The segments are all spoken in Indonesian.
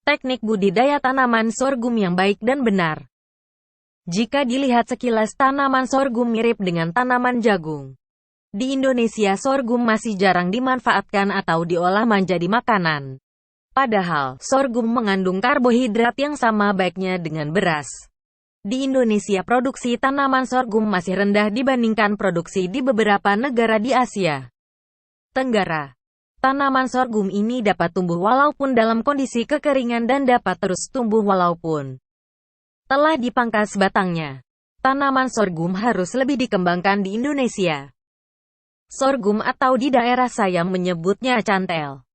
Teknik budidaya tanaman sorghum yang baik dan benar. Jika dilihat sekilas, tanaman sorghum mirip dengan tanaman jagung. Di Indonesia, sorghum masih jarang dimanfaatkan atau diolah menjadi makanan. Padahal, sorghum mengandung karbohidrat yang sama baiknya dengan beras. Di Indonesia, produksi tanaman sorghum masih rendah dibandingkan produksi di beberapa negara di Asia Tenggara. Tanaman sorghum ini dapat tumbuh walaupun dalam kondisi kekeringan dan dapat terus tumbuh walaupun telah dipangkas batangnya. Tanaman sorghum harus lebih dikembangkan di Indonesia. Sorghum atau di daerah saya menyebutnya cantel,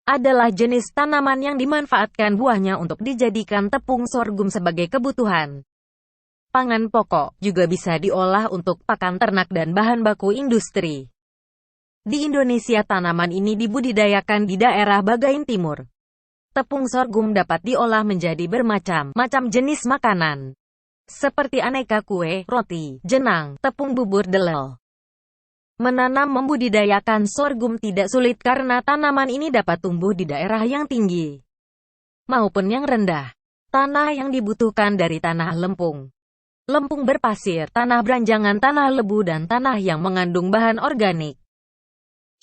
adalah jenis tanaman yang dimanfaatkan buahnya untuk dijadikan tepung sorghum sebagai kebutuhan pangan pokok, juga bisa diolah untuk pakan ternak dan bahan baku industri. Di Indonesia, tanaman ini dibudidayakan di daerah Bagain Timur. Tepung sorghum dapat diolah menjadi bermacam-macam jenis makanan, seperti aneka kue, roti, jenang, tepung bubur delel. Menanam membudidayakan sorghum tidak sulit karena tanaman ini dapat tumbuh di daerah yang tinggi maupun yang rendah. Tanah yang dibutuhkan dari tanah lempung berpasir, tanah beranjangan, tanah lebu, dan tanah yang mengandung bahan organik.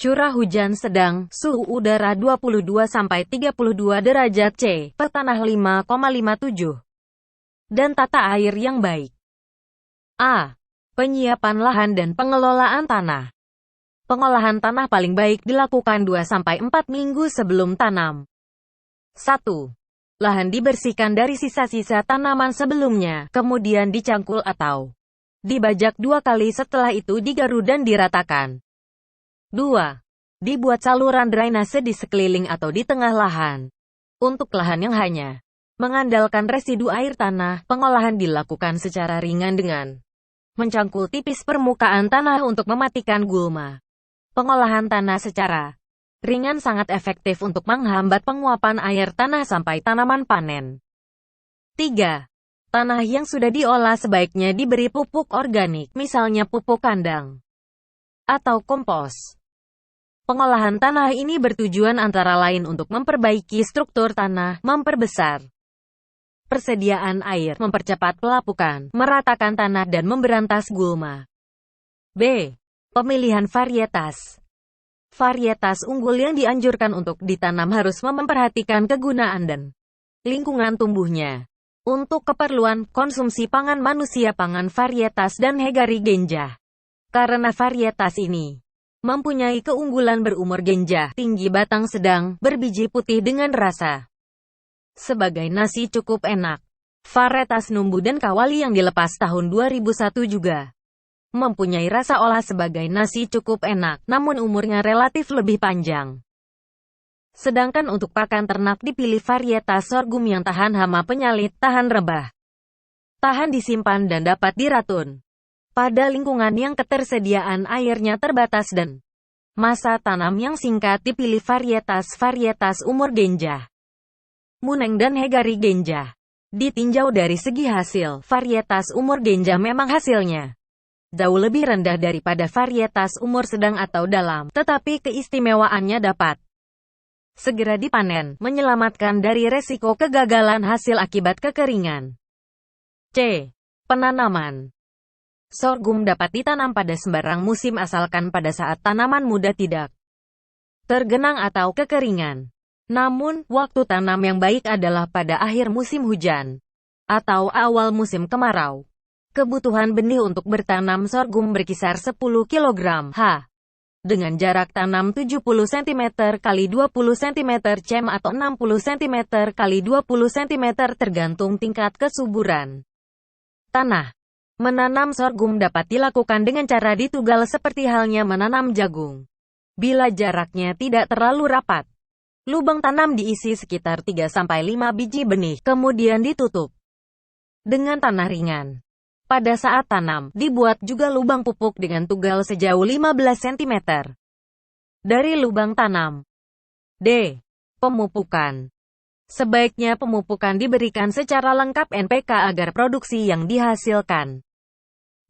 Curah hujan sedang, suhu udara 22-32 derajat C, petanah 5,57. Dan tata air yang baik. A. Penyiapan lahan dan pengelolaan tanah. Pengolahan tanah paling baik dilakukan 2-4 minggu sebelum tanam. 1. Lahan dibersihkan dari sisa-sisa tanaman sebelumnya, kemudian dicangkul atau dibajak 2 kali, setelah itu digaruk dan diratakan. 2. Dibuat saluran drainase di sekeliling atau di tengah lahan. Untuk lahan yang hanya mengandalkan residu air tanah, pengolahan dilakukan secara ringan dengan mencangkul tipis permukaan tanah untuk mematikan gulma. Pengolahan tanah secara ringan sangat efektif untuk menghambat penguapan air tanah sampai tanaman panen. 3. Tanah yang sudah diolah sebaiknya diberi pupuk organik, misalnya pupuk kandang atau kompos. Pengolahan tanah ini bertujuan antara lain untuk memperbaiki struktur tanah, memperbesar persediaan air, mempercepat pelapukan, meratakan tanah, dan memberantas gulma. B. Pemilihan varietas. Varietas unggul yang dianjurkan untuk ditanam harus memperhatikan kegunaan dan lingkungan tumbuhnya. Untuk keperluan konsumsi pangan manusia, pangan varietas dan Hegari Genjah. Karena varietas ini mempunyai keunggulan berumur genjah, tinggi, batang sedang, berbiji putih dengan rasa sebagai nasi cukup enak. Varietas Numbu dan Kawali yang dilepas tahun 2001 juga mempunyai rasa olah sebagai nasi cukup enak, namun umurnya relatif lebih panjang. Sedangkan untuk pakan ternak dipilih varietas sorghum yang tahan hama penyalit, tahan rebah, tahan disimpan, dan dapat diratun pada lingkungan yang ketersediaan airnya terbatas dan masa tanam yang singkat. Dipilih varietas umur genjah, Muneng dan Hegari Genjah. Ditinjau dari segi hasil, varietas umur genjah memang hasilnya jauh lebih rendah daripada varietas umur sedang atau dalam, tetapi keistimewaannya dapat segera dipanen, menyelamatkan dari resiko kegagalan hasil akibat kekeringan. C. Penanaman. Sorghum dapat ditanam pada sembarang musim asalkan pada saat tanaman muda tidak tergenang atau kekeringan. Namun, waktu tanam yang baik adalah pada akhir musim hujan atau awal musim kemarau. Kebutuhan benih untuk bertanam sorghum berkisar 10 kg H. Dengan jarak tanam 70 cm x 20 cm cm atau 60 cm x 20 cm tergantung tingkat kesuburan tanah. Menanam sorghum dapat dilakukan dengan cara ditugal seperti halnya menanam jagung. Bila jaraknya tidak terlalu rapat, lubang tanam diisi sekitar 3-5 biji benih, kemudian ditutup dengan tanah ringan. Pada saat tanam, dibuat juga lubang pupuk dengan tugal sejauh 15 cm dari lubang tanam. D. Pemupukan. Sebaiknya pemupukan diberikan secara lengkap NPK agar produksi yang dihasilkan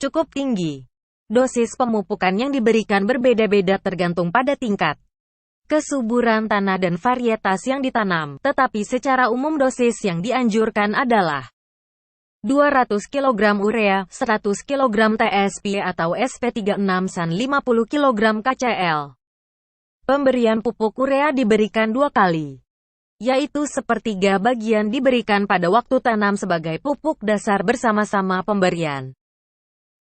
cukup tinggi. Dosis pemupukan yang diberikan berbeda-beda tergantung pada tingkat kesuburan tanah dan varietas yang ditanam, tetapi secara umum dosis yang dianjurkan adalah 200 kg urea, 100 kg TSP atau SP36 SAN 50 kg KCl. Pemberian pupuk urea diberikan 2 kali, yaitu sepertiga bagian diberikan pada waktu tanam sebagai pupuk dasar bersama-sama pemberian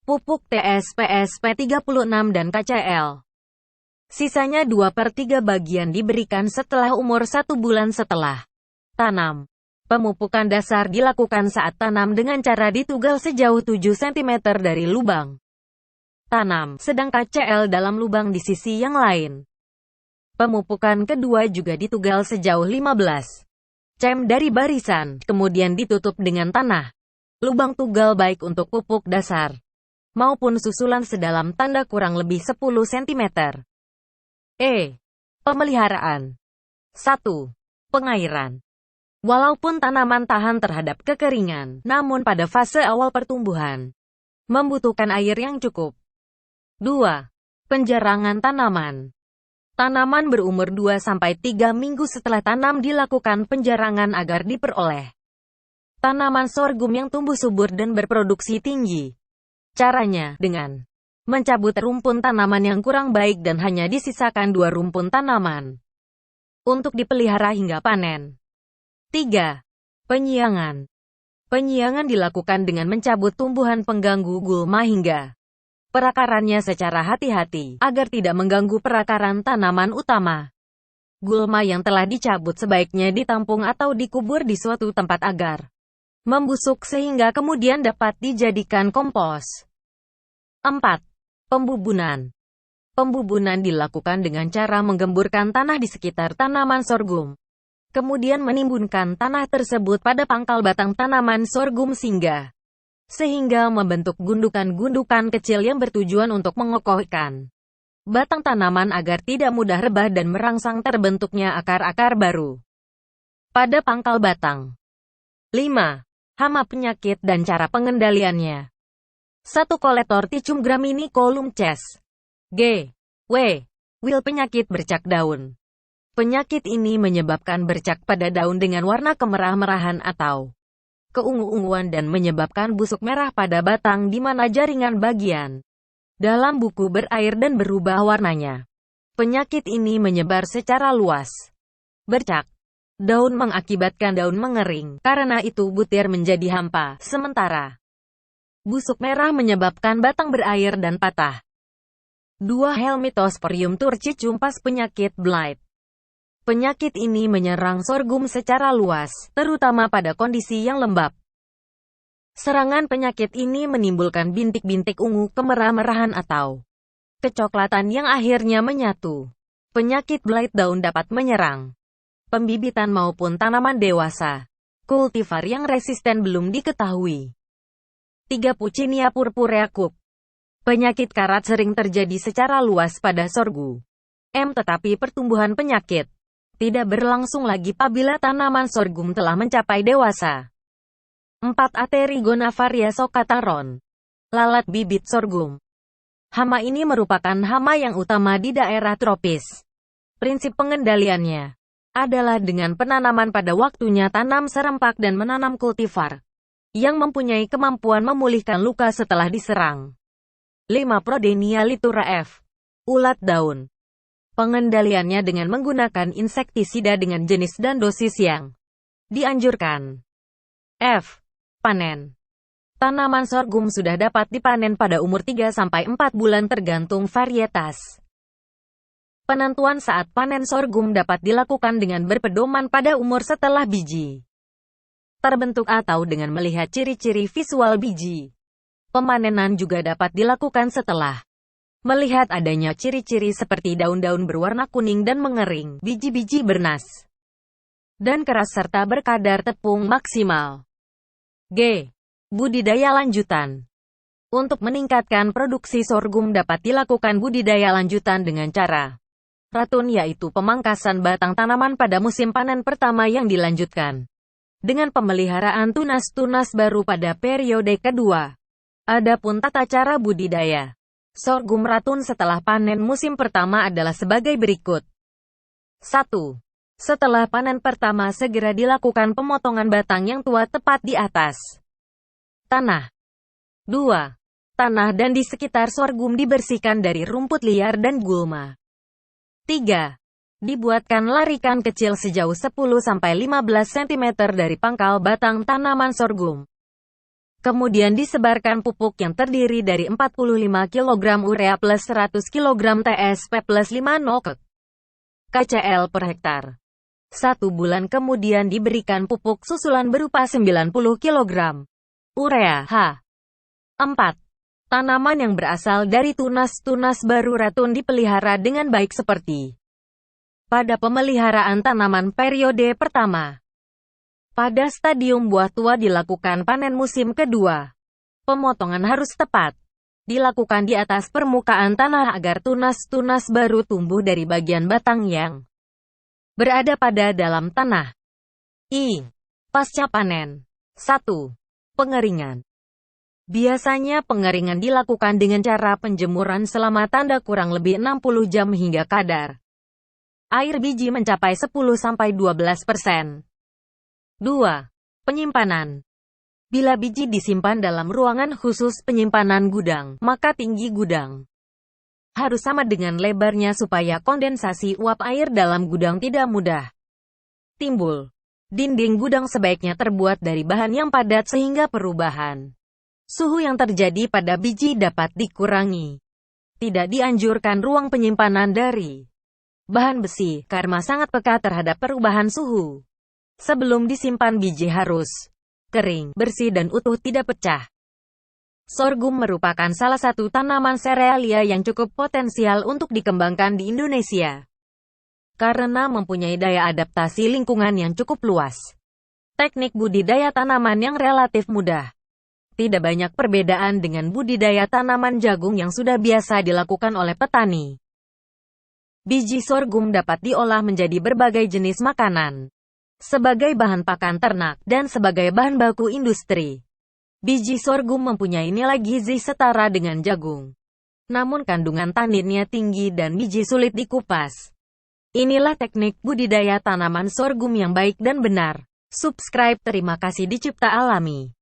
pupuk TSP SP36 dan KCl. Sisanya 2/3 bagian diberikan setelah umur 1 bulan setelah tanam. Pemupukan dasar dilakukan saat tanam dengan cara ditugal sejauh 7 cm dari lubang tanam, sedang KCl dalam lubang di sisi yang lain. Pemupukan kedua juga ditugal sejauh 15 cm dari barisan, kemudian ditutup dengan tanah. Lubang tugal baik untuk pupuk dasar maupun susulan sedalam tanda kurang lebih 10 cm. Pemeliharaan. 1. Pengairan. Walaupun tanaman tahan terhadap kekeringan, namun pada fase awal pertumbuhan, membutuhkan air yang cukup. 2. Penjarangan tanaman. Tanaman berumur 2-3 minggu setelah tanam dilakukan penjarangan agar diperoleh tanaman sorghum yang tumbuh subur dan berproduksi tinggi. Caranya, dengan mencabut rumpun tanaman yang kurang baik dan hanya disisakan 2 rumpun tanaman untuk dipelihara hingga panen. 3. Penyiangan. Penyiangan dilakukan dengan mencabut tumbuhan pengganggu gulma hingga perakarannya secara hati-hati, agar tidak mengganggu perakaran tanaman utama. Gulma yang telah dicabut sebaiknya ditampung atau dikubur di suatu tempat agar membusuk sehingga kemudian dapat dijadikan kompos. 4. Pembubunan. Pembubunan dilakukan dengan cara menggemburkan tanah di sekitar tanaman sorghum, kemudian menimbunkan tanah tersebut pada pangkal batang tanaman sorghum sehingga membentuk gundukan-gundukan kecil yang bertujuan untuk mengokohkan batang tanaman agar tidak mudah rebah dan merangsang terbentuknya akar-akar baru pada pangkal batang. 5. Hama penyakit dan cara pengendaliannya. 1. Kolektor Ticum gramini Column Ces. Wil penyakit bercak daun. Penyakit ini menyebabkan bercak pada daun dengan warna kemerah-merahan atau keungu-unguan dan menyebabkan busuk merah pada batang di mana jaringan bagian dalam buku berair dan berubah warnanya. Penyakit ini menyebar secara luas. Bercak daun mengakibatkan daun mengering, karena itu butir menjadi hampa, sementara busuk merah menyebabkan batang berair dan patah. 2. Helmithosporium turci cumpas penyakit blight. Penyakit ini menyerang sorghum secara luas, terutama pada kondisi yang lembab. Serangan penyakit ini menimbulkan bintik-bintik ungu kemerah-merahan atau kecoklatan yang akhirnya menyatu. Penyakit blight daun dapat menyerang pembibitan maupun tanaman dewasa. Kultivar yang resisten belum diketahui. 3. Puccinia purpurea Kup. Penyakit karat sering terjadi secara luas pada sorghum, tetapi pertumbuhan penyakit tidak berlangsung lagi apabila tanaman sorghum telah mencapai dewasa. 4. Aterigona variasocataron. Lalat bibit sorghum. Hama ini merupakan hama yang utama di daerah tropis. Prinsip pengendaliannya adalah dengan penanaman pada waktunya, tanam serempak dan menanam kultivar yang mempunyai kemampuan memulihkan luka setelah diserang. 5. Prodenia litura F. Ulat daun. Pengendaliannya dengan menggunakan insektisida dengan jenis dan dosis yang dianjurkan. F. Panen. Tanaman sorghum sudah dapat dipanen pada umur 3-4 bulan tergantung varietas. Penentuan saat panen sorghum dapat dilakukan dengan berpedoman pada umur setelah biji terbentuk atau dengan melihat ciri-ciri visual biji. Pemanenan juga dapat dilakukan setelah melihat adanya ciri-ciri seperti daun-daun berwarna kuning dan mengering, biji-biji bernas dan keras serta berkadar tepung maksimal. Budidaya lanjutan. Untuk meningkatkan produksi sorghum dapat dilakukan budidaya lanjutan dengan cara ratun, yaitu pemangkasan batang tanaman pada musim panen pertama yang dilanjutkan dengan pemeliharaan tunas-tunas baru pada periode kedua. Adapun tata cara budidaya sorghum ratun setelah panen musim pertama adalah sebagai berikut. 1. Setelah panen pertama segera dilakukan pemotongan batang yang tua tepat di atas tanah. 2. Tanah dan di sekitar sorghum dibersihkan dari rumput liar dan gulma. 3. Dibuatkan larikan kecil sejauh 10-15 cm dari pangkal batang tanaman sorghum. Kemudian disebarkan pupuk yang terdiri dari 45 kg urea plus 100 kg TSP plus 5 NOK KCl per hektar. 1 bulan kemudian diberikan pupuk susulan berupa 90 kg urea H. 4. Tanaman yang berasal dari tunas-tunas baru ratun dipelihara dengan baik seperti pada pemeliharaan tanaman periode pertama. Pada stadium buah tua dilakukan panen musim kedua. Pemotongan harus tepat. Dilakukan di atas permukaan tanah agar tunas-tunas baru tumbuh dari bagian batang yang berada pada dalam tanah. Pasca panen. 1. Pengeringan. Biasanya pengeringan dilakukan dengan cara penjemuran selama tanda kurang lebih 60 jam hingga kadar air biji mencapai 10-12%. 2. Penyimpanan. Bila biji disimpan dalam ruangan khusus penyimpanan gudang, maka tinggi gudang harus sama dengan lebarnya supaya kondensasi uap air dalam gudang tidak mudah timbul. Dinding gudang sebaiknya terbuat dari bahan yang padat sehingga perubahan suhu yang terjadi pada biji dapat dikurangi. Tidak dianjurkan ruang penyimpanan dari bahan besi, karena sangat peka terhadap perubahan suhu. Sebelum disimpan biji harus kering, bersih dan utuh tidak pecah. Sorghum merupakan salah satu tanaman serealia yang cukup potensial untuk dikembangkan di Indonesia. Karena mempunyai daya adaptasi lingkungan yang cukup luas. Teknik budidaya tanaman yang relatif mudah. Tidak banyak perbedaan dengan budidaya tanaman jagung yang sudah biasa dilakukan oleh petani. Biji sorghum dapat diolah menjadi berbagai jenis makanan, sebagai bahan pakan ternak, dan sebagai bahan baku industri. Biji sorghum mempunyai nilai gizi setara dengan jagung. Namun kandungan taninnya tinggi dan biji sulit dikupas. Inilah teknik budidaya tanaman sorghum yang baik dan benar. Subscribe. Terima kasih. Dicipta Alami.